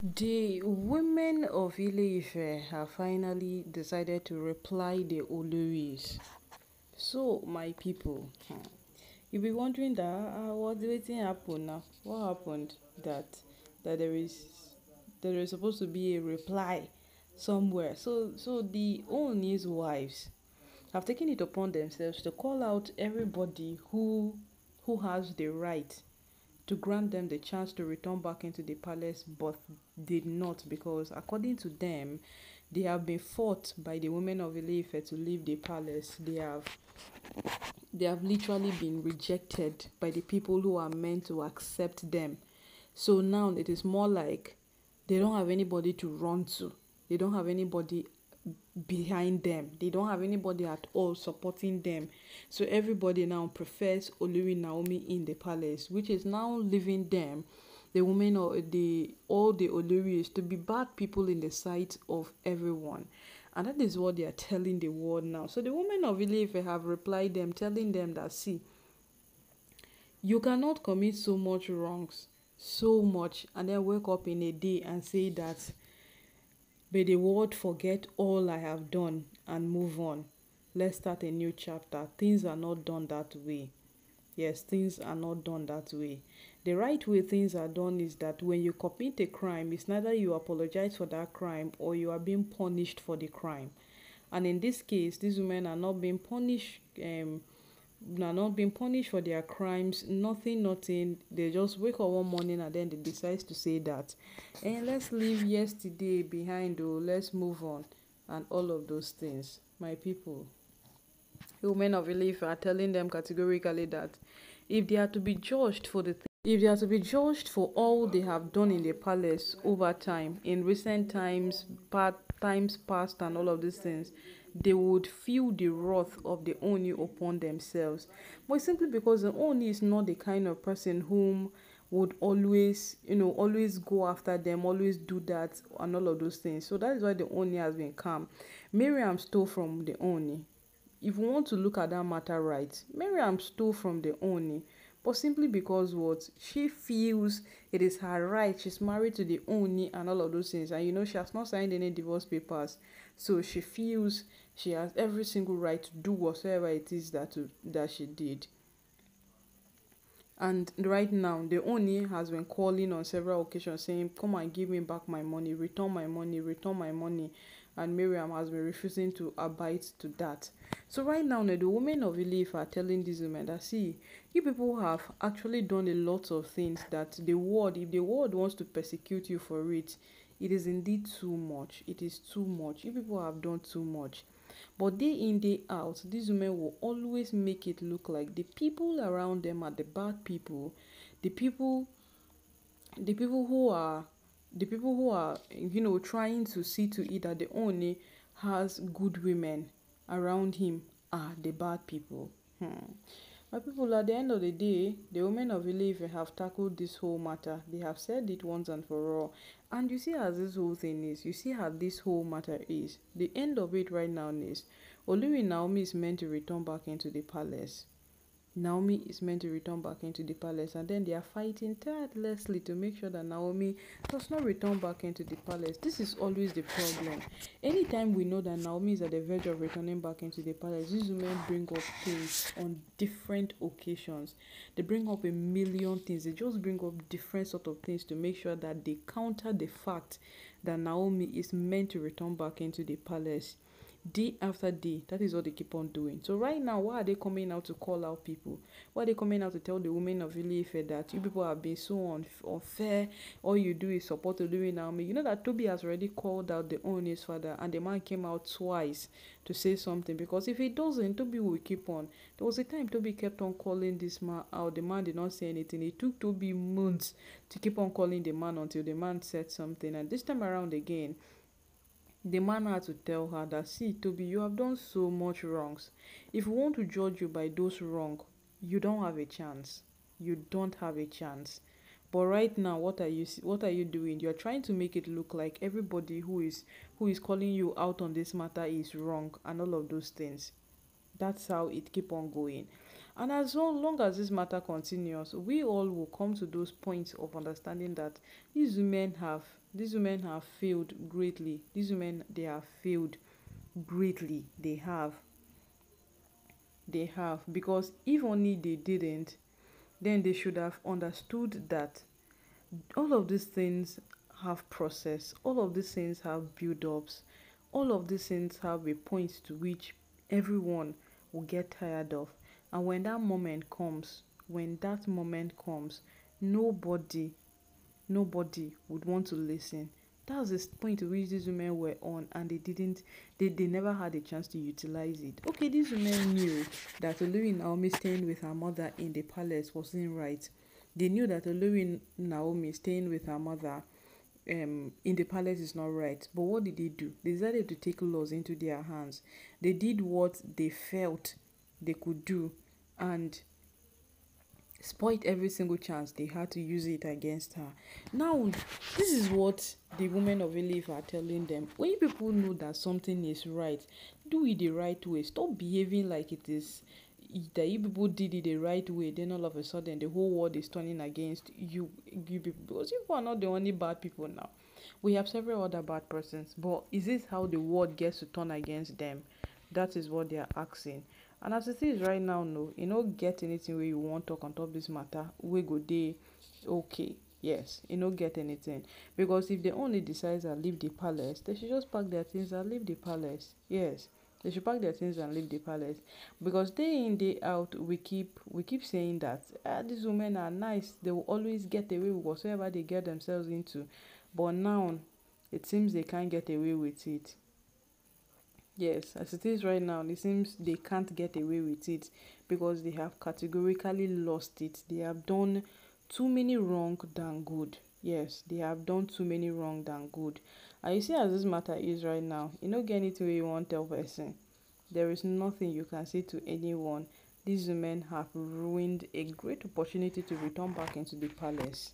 The women of Ile-Ife have finally decided to reply the oloris. So, my people, you'll be wondering that what waiting happened now? What happened that there is supposed to be a reply somewhere? So the Ooni's wives have taken it upon themselves to call out everybody who has the right to grant them the chance to return back into the palace, but did not, because according to them, they have been fought by the women of Ile-Ife to leave the palace. They have literally been rejected by the people who are meant to accept them. So now it is more like they don't have anybody to run to. They don't have anybody behind them. They don't have anybody at all supporting them. So everybody now prefers Olori Naomi in the palace, which is now leaving them, the women or the all the Oloris, to be bad people in the sight of everyone. And that is what they are telling the world now. So the women of Ile-Ife have replied them, telling them that, see, you cannot commit so much wrongs, so much, and then wake up in a day and say that, may the world forget all I have done and move on. Let's start a new chapter. Things are not done that way. Yes, things are not done that way. The right way things are done is that when you commit a crime, it's neither you apologize for that crime or you are being punished for the crime. And in this case, these women are not being punished. Are not being punished for their crimes. Nothing. They just wake up one morning and then they decide to say that, and let's leave yesterday behind. Oh, let's move on, and all of those things. My people, the women of Ile-Ife are telling them categorically that if they are to be judged for if they are to be judged for all they have done in the palace over time, in recent times, times past, and all of these things, they would feel the wrath of the Oni upon themselves. But simply because the Oni is not the kind of person whom would always, always go after them, always do that, and all of those things. So that is why the Oni has been calm. Miriam stole from the Oni. If we want to look at that matter right, Miriam stole from the Oni, but simply because what she feels it is her right. She's married to the Oni and all of those things, and she has not signed any divorce papers, so she feels she has every single right to do whatever it is that she did. And right now, the Oni has been calling on several occasions saying, come and give me back my money, return my money, return my money. And Miriam has been refusing to abide to that. So right now, the women of Ile-Ife are telling these women that, see, you people have actually done a lot of things that the world, if the world wants to persecute you for it, it is indeed too much. It is too much. You people have done too much. But day in, day out, these women will always make it look like the people around them are the bad people, the people, the people who are, the people who are, trying to see to it that the Oni has good women around him are the bad people. My people, at the end of the day, the women of Ile-Ife have tackled this whole matter. They have said it once and for all. And you see how this whole thing is. You see how this whole matter is. The end of it right now is Olori Naomi is meant to return back into the palace. Naomi is meant to return back into the palace, and then they are fighting tirelessly to make sure that Naomi does not return back into the palace. This is always the problem. Anytime we know that Naomi is at the verge of returning back into the palace, these women bring up things on different occasions. They bring up a million things. They just bring up different sort of things to make sure that they counter the fact that Naomi is meant to return back into the palace. Day after day, that is what they keep on doing. So right now, why are they coming out to call out people? Why are they coming out to tell the women of Ile-Ife that you people have been so unfair? All you do is support Olori Naomi. You know that Toby has already called out the Oni's father, and the man came out twice to say something, because if he doesn't, Toby will keep on. There was a time Toby kept on calling this man out. The man did not say anything. It took Toby months to keep on calling the man until the man said something. And this time around again, the man had to tell her that, see, Toby, you have done so much wrongs. If we want to judge you by those wrong, you don't have a chance. You don't have a chance. But right now, what are you doing? You're trying to make it look like everybody who is calling you out on this matter is wrong and all of those things. That's how it keep on going. And as long as this matter continues, we all will come to those points of understanding that these women have These women have failed greatly. These women, they have failed greatly. They have, because if only they didn't, then they should have understood that all of these things have process, all of these things have build-ups, all of these things have a point to which everyone will get tired of. And when that moment comes, nobody would want to listen. That's the point to which these women were on, and they never had a chance to utilize it. Okay, these women knew that Olori Naomi staying with her mother in the palace wasn't right. They knew that Olori Naomi staying with her mother in the palace is not right. But what did they do? They decided to take laws into their hands. They did what they felt they could do, and spoiled every single chance they had to use it against her. Now, this is what the women of Elif are telling them. When you people know that something is right, do it the right way. Stop behaving like it is that you people did it the right way. Then all of a sudden, the whole world is turning against you people. Because you people are not the only bad people now. We have several other bad persons. But is this how the world gets to turn against them? That is what they are asking. And as it is right now, no, you no get anything where you want talk on top this matter. We go dey okay. Yes, you no get anything. Because if they only decide to leave the palace, they should just pack their things and leave the palace. Yes. They should pack their things and leave the palace. Because day in, day out, we keep saying that these women are nice. They will always get away with whatsoever they get themselves into. But now it seems they can't get away with it. Yes, as it is right now, it seems they can't get away with it because they have categorically lost it. They have done too many wrong than good. Yes, they have done too many wrong than good. And you see, as this matter is right now, you don't get anything where you want to tell person. There is nothing you can say to anyone. These women have ruined a great opportunity to return back into the palace.